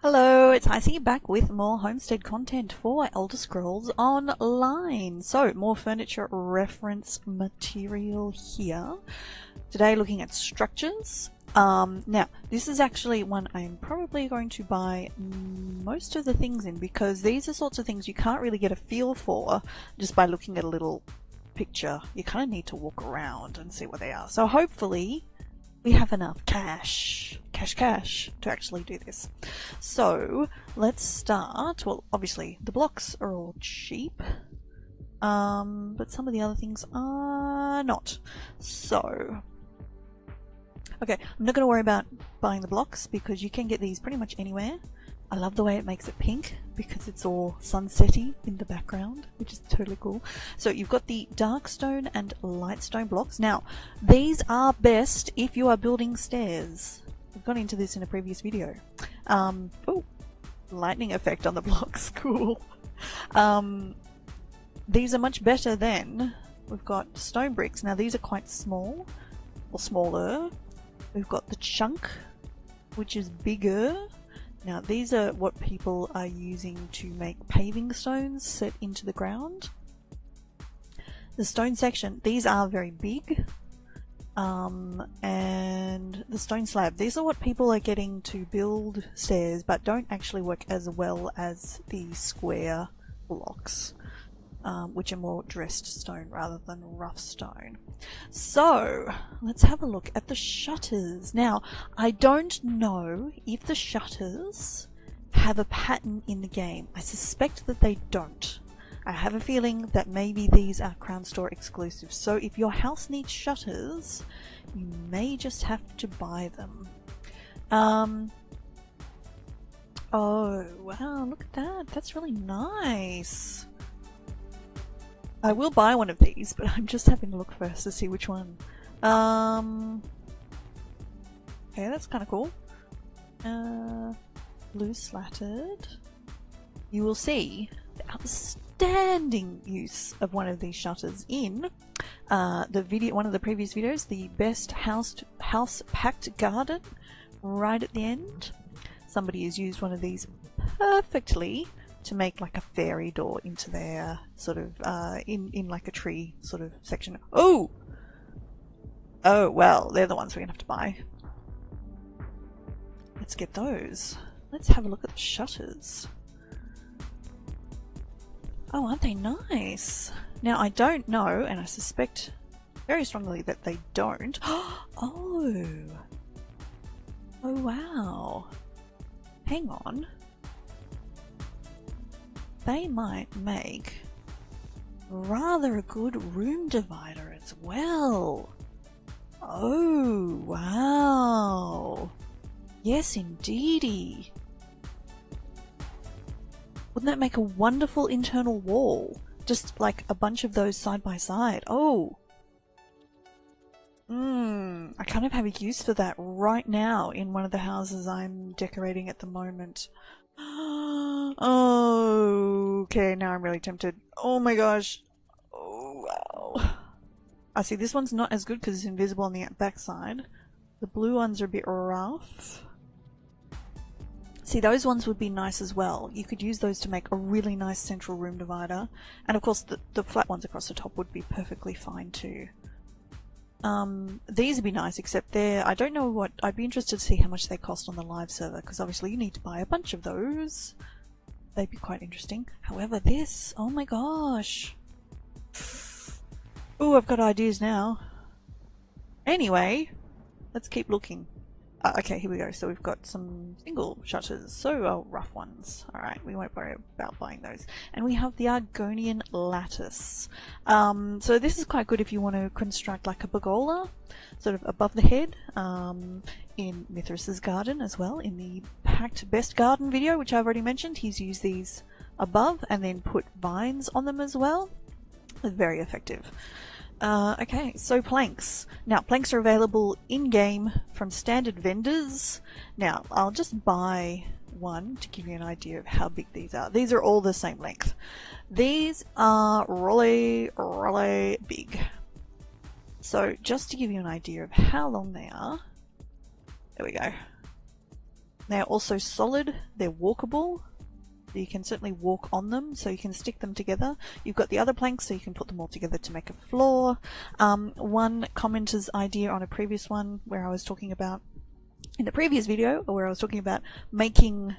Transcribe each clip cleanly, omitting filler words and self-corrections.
Hello, it's Iceaalu back with more Homestead content for Elder Scrolls Online. So, more furniture reference material here. Today looking at structures. Now, this is actually one I'm probably going to buy most of the things in, because these are sorts of things you can't really get a feel for just by looking at a little picture. You kind of need to walk around and see what they are. So hopefully we have enough cash to actually do this. So let's start. Well, obviously the blocks are all cheap, but some of the other things are not. So okay, I'm not going to worry about buying the blocks because you can get these pretty much anywhere. I love the way it makes it pink because it's all sunsetty in the background, which is totally cool. So you've got the dark stone and light stone blocks. Now, these are best if you are building stairs. We've gone into this in a previous video. Oh, lightning effect on the blocks, cool. These are much better than, we've got stone bricks. Now these are quite small, or smaller. We've got the chunk, which is bigger. Now these are what people are using to make paving stones set into the ground. The stone section, these are very big. And the stone slab, these are what people are getting to build stairs, but don't actually work as well as the square blocks, which are more dressed stone rather than rough stone. So let's have a look at the shutters. Now, I don't know if the shutters have a pattern in the game. I suspect that they don't. I have a feeling that maybe these are Crown Store exclusives. So if your house needs shutters, you may just have to buy them. Oh, wow, look at that. That's really nice. I will buy one of these, but I'm just having a look first to see which one. Okay, that's kind of cool. Blue slatted. You will see the outstanding use of one of these shutters in one of the previous videos, the best house packed garden, right at the end. Somebody has used one of these perfectly to make like a fairy door into their sort of in like a tree sort of section. Oh well, they're the ones we're gonna have to buy. Let's get those. Let's have a look at the shutters. Oh, aren't they nice? Now I don't know, and I suspect very strongly that they don't. Oh wow, hang on. They might make rather a good room divider as well. Oh, wow. Yes, indeedy. Wouldn't that make a wonderful internal wall? Just like a bunch of those side by side. Oh. I kind of have a use for that right now in one of the houses I'm decorating at the moment. Oh, okay, now I'm really tempted. Oh my gosh. Oh, wow. I see this one's not as good because it's invisible on the back side. The blue ones are a bit rough. See, those ones would be nice as well. You could use those to make a really nice central room divider. And of course the flat ones across the top would be perfectly fine too. These would be nice, except I don't know what, I'd be interested to see how much they cost on the live server, because obviously you need to buy a bunch of those. They'd be quite interesting. However, this, oh my gosh. Oh, I've got ideas now. Anyway, let's keep looking. Okay, here we go. So we've got some single shutters, so rough ones. Alright, we won't worry about buying those. And we have the Argonian lattice. So this is quite good if you want to construct like a pergola, sort of above the head, in Mithras's garden as well. In the Packed Best Garden video, which I've already mentioned, he's used these above and then put vines on them as well. They're very effective. Okay, so planks. Now, planks are available in-game from standard vendors. Now, I'll just buy one to give you an idea of how big these are. These are all the same length. These are really big. So, just to give you an idea of how long they are, there we go. They're also solid, they're walkable. You can certainly walk on them, so you can stick them together. You've got the other planks, so you can put them all together to make a floor. One commenter's idea on a previous one where I was talking about, in the previous video, where I was talking about making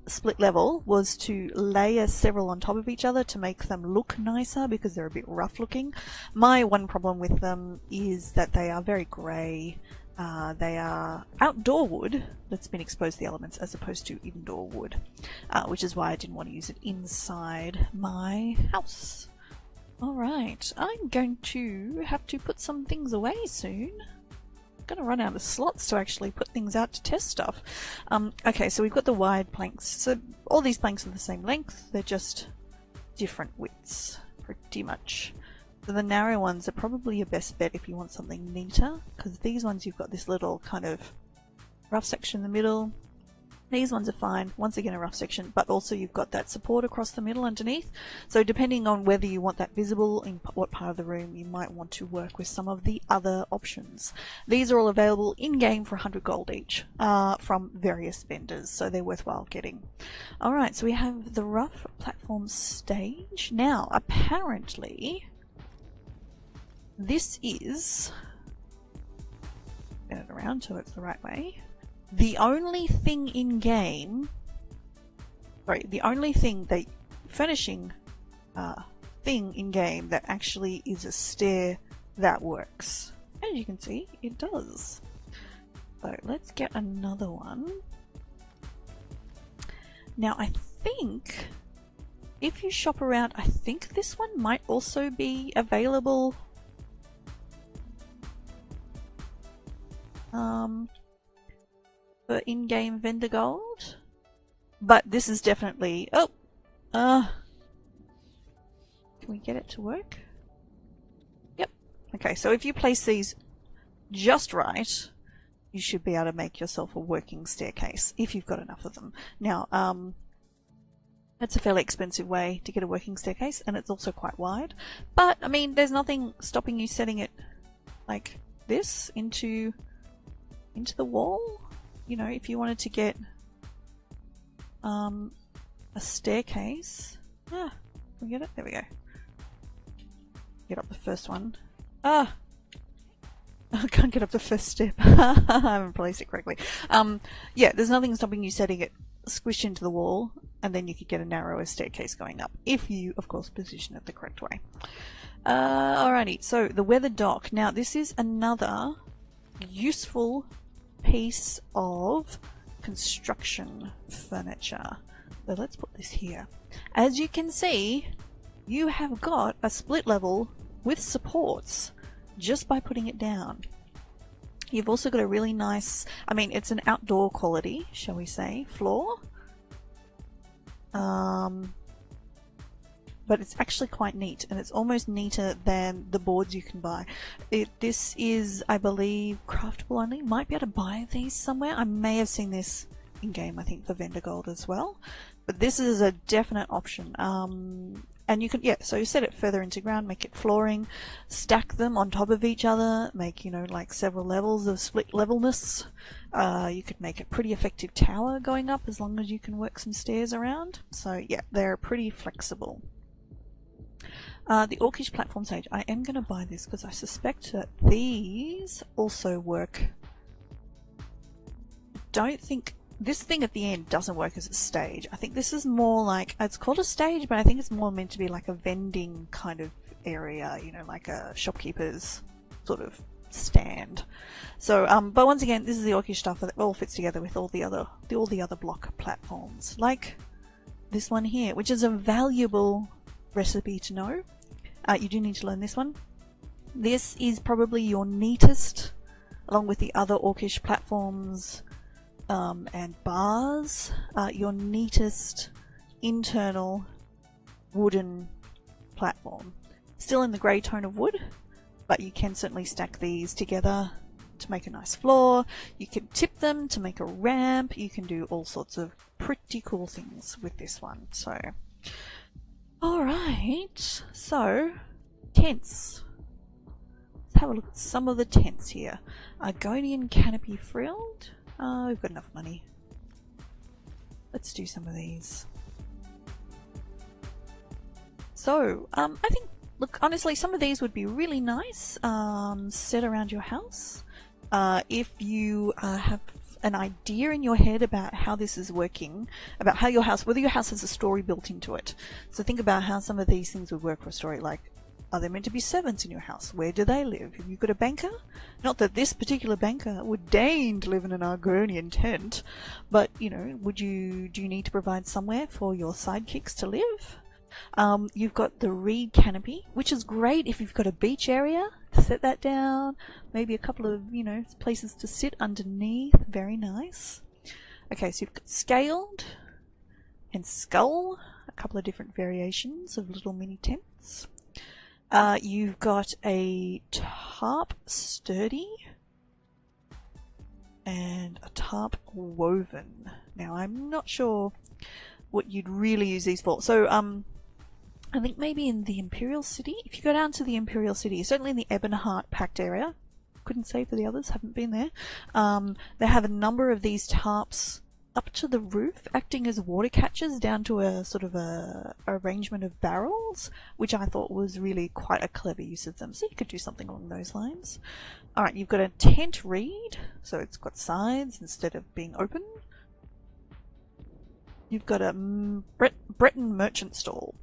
split level, was to layer several on top of each other to make them look nicer because they're a bit rough looking. My one problem with them is that they are very grey. They are outdoor wood that's been exposed to the elements as opposed to indoor wood, which is why I didn't want to use it inside my house. Alright, I'm going to have to put some things away soon. I'm going to run out of slots to actually put things out to test stuff. Okay, so we've got the wide planks. So all these planks are the same length, they're just different widths, pretty much. So the narrow ones are probably your best bet if you want something neater, because these ones you've got this little kind of rough section in the middle. These ones are fine, once again a rough section, but also you've got that support across the middle underneath. So depending on whether you want that visible in what part of the room, you might want to work with some of the other options. These are all available in-game for 100 gold each from various vendors, so they're worthwhile getting. Alright, so we have the rough platform stage. Now, apparently this is, spin it around so it's the right way, the only thing in game, the only thing that furnishing thing in game that actually is a stair that works. As you can see, it does. So let's get another one. Now I think if you shop around, I think this one might also be available for in-game vendor gold, but this is definitely, can we get it to work? Yep. Okay, so if you place these just right, you should be able to make yourself a working staircase if you've got enough of them. Now, that's a fairly expensive way to get a working staircase, and it's also quite wide, but I mean there's nothing stopping you setting it like this into the wall. You know, if you wanted to get a staircase. Can we get it? There we go. Get up the first one. I can't get up the first step. I haven't placed it correctly. Yeah, there's nothing stopping you setting it squished into the wall, and then you could get a narrower staircase going up, if you, of course, position it the correct way. Alrighty, so the weather dock. Now, this is another useful piece of construction furniture. So let's put this here. As you can see, you have got a split level with supports just by putting it down. You've also got a really nice, I mean it's an outdoor quality, shall we say, floor. But it's actually quite neat, and it's almost neater than the boards you can buy. This is, I believe, craftable only. Might be able to buy these somewhere. I may have seen this in game, I think, for vendor gold as well. But this is a definite option. And you can, yeah, so you set it further into ground, make it flooring, stack them on top of each other, make, you know, like several levels of split levelness. You could make a pretty effective tower going up as long as you can work some stairs around. So yeah, they're pretty flexible. The Orcish platform stage. I am going to buy this because I suspect that these also work. Don't think this thing at the end doesn't work as a stage. I think this is more like, it's called a stage, but I think it's more meant to be like a vending kind of area, you know, like a shopkeeper's sort of stand. So, but once again, this is the Orcish stuff that all fits together with all the other block platforms, like this one here, which is a valuable recipe to know. You do need to learn this one. This is probably your neatest, along with the other Orcish platforms and bars, your neatest internal wooden platform. Still in the grey tone of wood, but you can certainly stack these together to make a nice floor. You can tip them to make a ramp. You can do all sorts of pretty cool things with this one. So, alright, so tents. Let's have a look at some of the tents here. Argonian canopy frilled. We've got enough money. Let's do some of these. So, I think, look, honestly, some of these would be really nice set around your house. If you have an idea in your head about how this is working, about how your house, whether your house has a story built into it. So think about how some of these things would work for a story, like, are there meant to be servants in your house? Where do they live? Have you got a banker? Not that this particular banker would deign to live in an Argonian tent, but, you know, do you need to provide somewhere for your sidekicks to live? You've got the reed canopy, which is great if you've got a beach area to set that down, maybe a couple of, you know, places to sit underneath. Very nice. Okay, so you've got scaled and skull, a couple of different variations of little mini tents. You've got a tarp sturdy and a tarp woven. Now, I'm not sure what you'd really use these for. So, I think maybe in the Imperial City, if you go down to the Imperial City, certainly in the Ebonheart Pact area, couldn't say for the others, haven't been there, they have a number of these tarps up to the roof, acting as water catchers down to a sort of a arrangement of barrels, which I thought was really quite a clever use of them. So you could do something along those lines. Alright, you've got a tent reed, so it's got sides instead of being open. You've got a Breton merchant stall,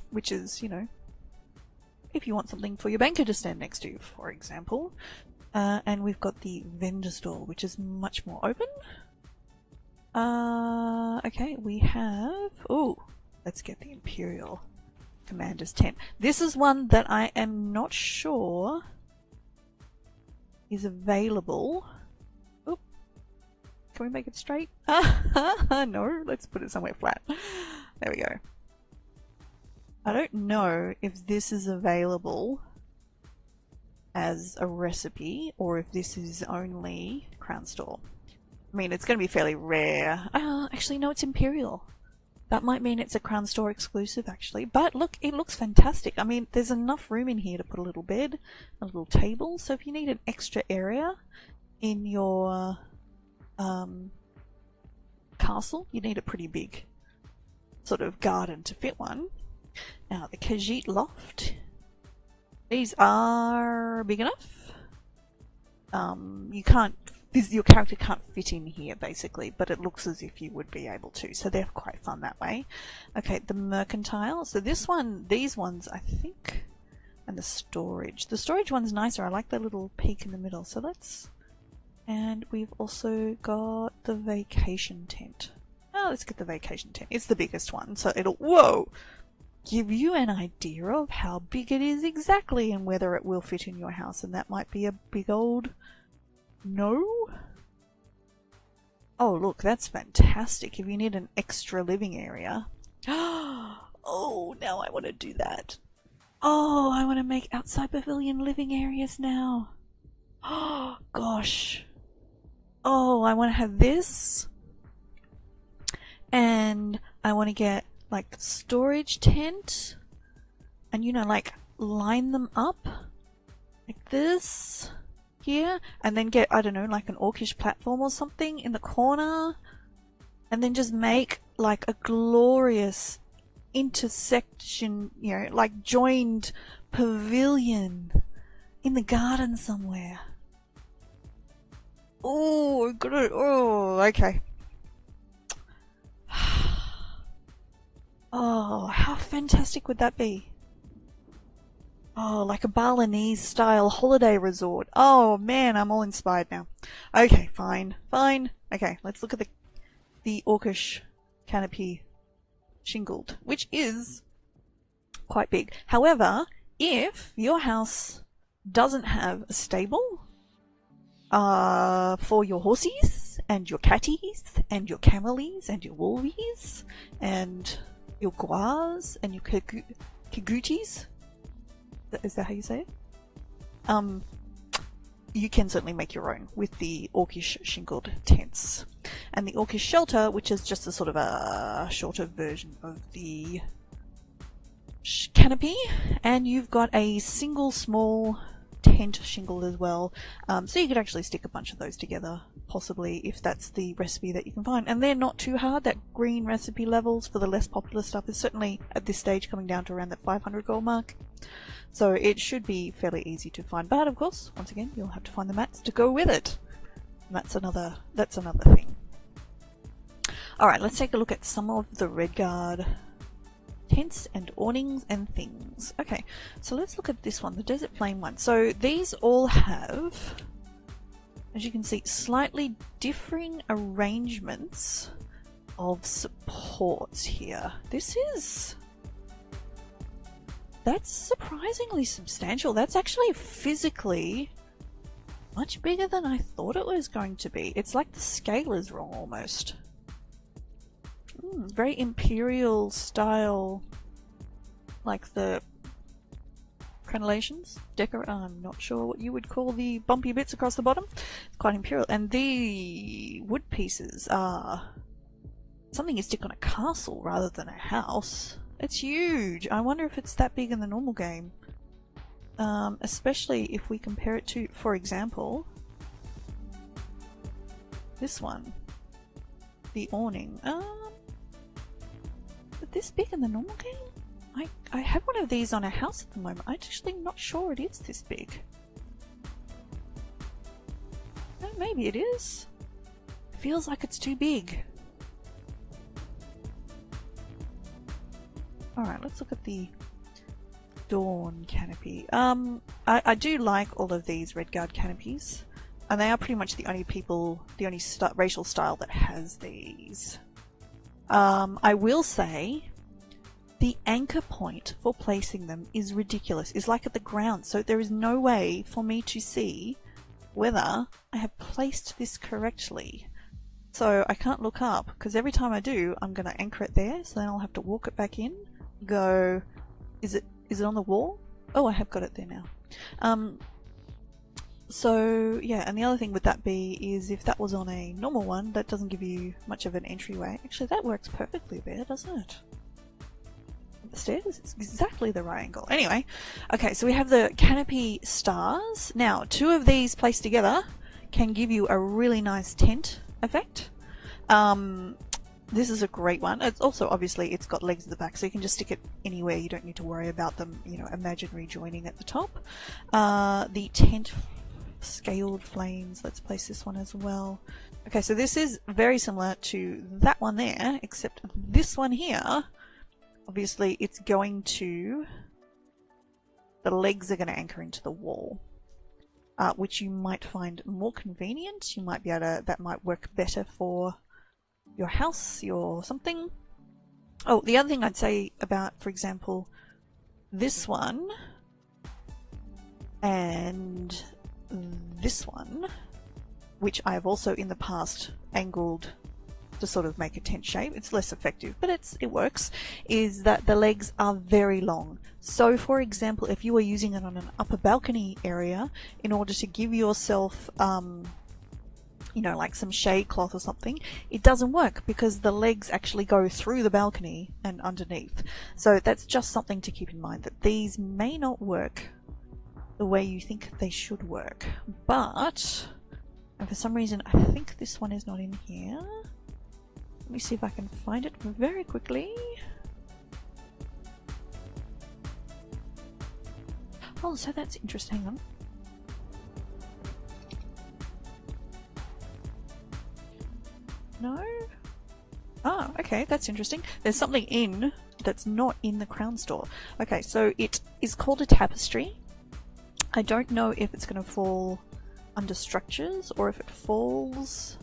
which is, you know, if you want something for your banker to stand next to, for example. And we've got the vendor stall, which is much more open. Okay, we have... Oh, let's get the Imperial Commander's tent. This is one that I am not sure is available. Oh, can we make it straight? No, let's put it somewhere flat. There we go. I don't know if this is available as a recipe or if this is only Crown Store. I mean, it's going to be fairly rare. Actually, no, it's Imperial. That might mean it's a Crown Store exclusive, actually. But look, it looks fantastic. I mean, there's enough room in here to put a little bed, a little table. So if you need an extra area in your castle, you need a pretty big sort of garden to fit one. Now, the Khajiit loft. These are big enough. You can't, your character can't fit in here basically, but it looks as if you would be able to, so they're quite fun that way. Okay, the mercantile. So this one, these ones, I think, and the storage. The storage one's nicer. I like that little peak in the middle. So let's, and we've also got the vacation tent. Oh, let's get the vacation tent. It's the biggest one, so it'll, whoa! Give you an idea of how big it is exactly and whether it will fit in your house, and that might be a big old no. Oh look, that's fantastic if you need an extra living area. Oh, now I want to do that. Oh, I want to make outside pavilion living areas now. Oh gosh. Oh, I want to have this, and I want to get like storage tent, and you know, like line them up like this here, and then get, I don't know, like an orcish platform or something in the corner, and then just make like a glorious intersection, you know, like joined pavilion in the garden somewhere. Oh, good. Oh, okay. Oh, how fantastic would that be? Oh, like a Balinese style holiday resort. Oh man, I'm all inspired now. Okay, fine, fine. Okay, let's look at the orcish canopy shingled, which is quite big. However, if your house doesn't have a stable for your horsies and your catties and your camelies and your wolvies and your guas and your kagoutis, is that how you say it? You can certainly make your own with the orcish shingled tents. And the orcish shelter, which is just a sort of a shorter version of the canopy, and you've got a single small tent shingle as well. So you could actually stick a bunch of those together, possibly, if that's the recipe that you can find. And they're not too hard. That green recipe levels for the less popular stuff is certainly at this stage coming down to around that 500 gold mark. So it should be fairly easy to find. But of course, once again, you'll have to find the mats to go with it. And that's another thing. Alright, let's take a look at some of the Redguard tents and awnings and things. Okay, so let's look at this one, the Desert Flame one. So these all have, as you can see, slightly differing arrangements of supports here. That's surprisingly substantial. That's actually physically much bigger than I thought it was going to be. It's like the scale is wrong almost. Very imperial style, like the crenellations, I'm not sure what you would call the bumpy bits across the bottom. It's quite imperial. And the wood pieces are something you stick on a castle rather than a house. It's huge. I wonder if it's that big in the normal game. Especially if we compare it to, for example, this one. The awning. But this big in the normal game? I have one of these on a house at the moment. I'm actually not sure it is this big. Oh, maybe it is. It feels like it's too big. Alright, let's look at the Dawn canopy. I do like all of these Redguard canopies. And they are pretty much the only racial style that has these. I will say the anchor point for placing them is ridiculous. It's like at the ground, so there is no way for me to see whether I have placed this correctly. So I can't look up, because every time I do, I'm going to anchor it there, so then I'll have to walk it back in, go, is it on the wall? Oh, I have got it there now. So yeah, and the other thing would that be is if that was on a normal one, that doesn't give you much of an entryway. Actually, that works perfectly there, doesn't it? The stairs, it's exactly the right angle. Anyway, okay, so we have the canopy stars. Now, 2 of these placed together can give you a really nice tent effect. This is a great one. It's also, obviously, it's got legs at the back, so you can just stick it anywhere. You don't need to worry about them, imaginary joining at the top. The tent scaled flames, let's place this one as well. Okay, so this is very similar to that one there, except this one here, obviously it's going to, the legs are going to anchor into the wall, which you might find more convenient. You might be able to, that might work better for your house, your something. Oh, the other thing I'd say about, for example, this one and this one, which I have also in the past angled to sort of make a tent shape. It's less effective, but it works, is that the legs are very long. So for example, if you were using it on an upper balcony area in order to give yourself like some shade cloth or something, it doesn't work because the legs actually go through the balcony and underneath. So that's just something to keep in mind, that these may not work the way you think they should work. But, and for some reason I think this one is not in here. Let me see if I can find it very quickly. Oh, so that's interesting. Hang on. No? Oh, okay, that's interesting. There's something in that's not in the Crown Store. Okay, so it is called a tapestry. I don't know if it's going to fall under structures, or if it falls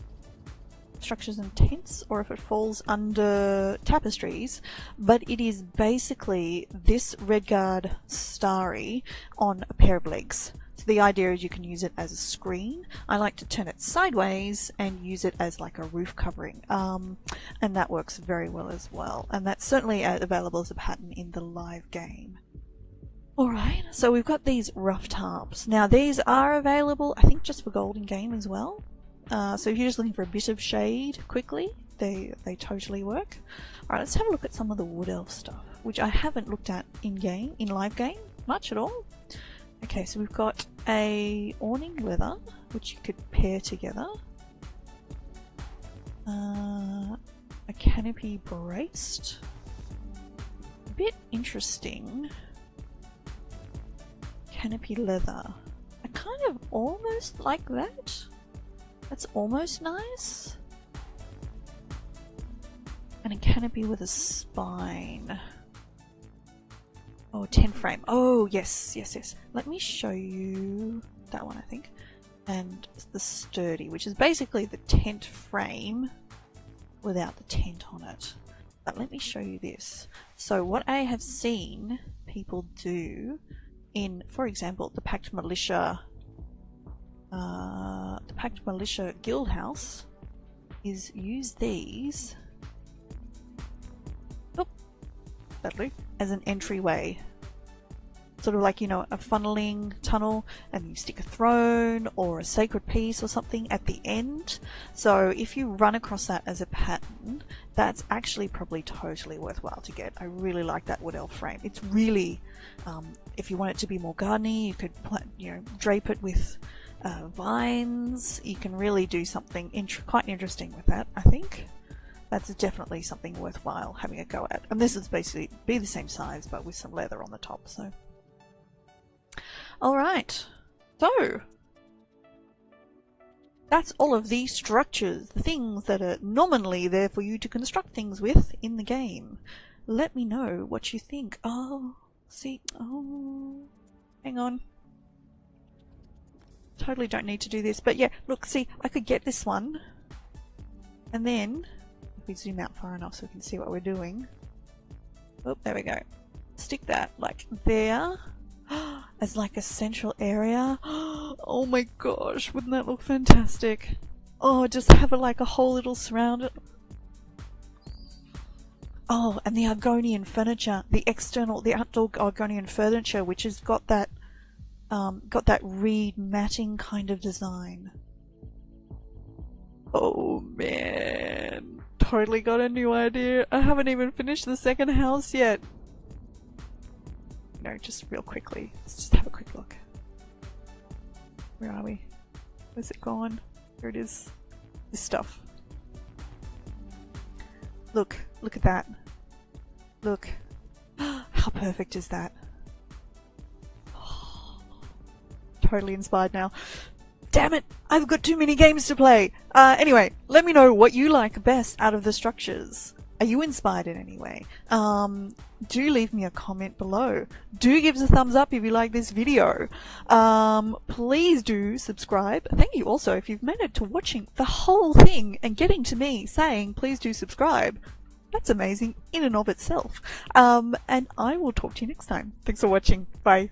structures and tents, or if it falls under tapestries, but it is basically this Redguard starry on a pair of legs. So the idea is you can use it as a screen. I like to turn it sideways and use it as like a roof covering, and that works very well as well, and that's certainly available as a pattern in the live game. Alright, so we've got these rough tarps. Now these are available, I think, just for Golden Game as well. So if you're just looking for a bit of shade quickly, they totally work. Alright, let's have a look at some of the Wood Elf stuff, which I haven't looked at in live game, much at all. Okay, so we've got a awning leather, which you could pair together. A canopy braced. A bit interesting. Canopy leather. I kind of almost like that. That's almost nice. And a canopy with a spine. Oh, 10 frame. Oh, yes, yes, yes. Let me show you that one, I think. And the sturdy, which is basically the tent frame without the tent on it. But let me show you this. So what I have seen people do in, for example, the Pact Militia guild house is use these as an entryway. Sort of like, you know, a funneling tunnel, and you stick a throne or a sacred piece or something at the end. So if you run across that as a pattern, that's actually probably totally worthwhile to get. I really like that wood elf frame. It's really, if you want it to be more gardeny, you could, you know, drape it with vines. You can really do something quite interesting with that, I think. That's definitely something worthwhile having a go at. And this is basically be the same size, but with some leather on the top, so. Alright, so that's all of the structures, the things that are nominally there for you to construct things with in the game. Let me know what you think. Oh, see, oh, hang on. Totally don't need to do this, but yeah, look, see, I could get this one, and then, if we zoom out far enough so we can see what we're doing. Oh, there we go. Stick that, like, there. As like a central area. Oh my gosh, wouldn't that look fantastic? Oh, just have it like a whole little surround. Oh, and the Argonian furniture, the outdoor Argonian furniture, which has got that reed matting kind of design. Oh man, totally got a new idea. I haven't even finished the second house yet. No, just real quickly. Let's just have a quick look. Where are we? Where's it gone? Here it is. This stuff. Look at that. Look. How perfect is that? Totally inspired now. Damn it! I've got too many games to play! Anyway, let me know what you like best out of the structures. Are you inspired in any way? Do leave me a comment below. Do give us a thumbs up if you like this video. Please do subscribe. Thank you also if you've made it to watching the whole thing and getting to me saying please do subscribe. That's amazing in and of itself. And I will talk to you next time. Thanks for watching. Bye.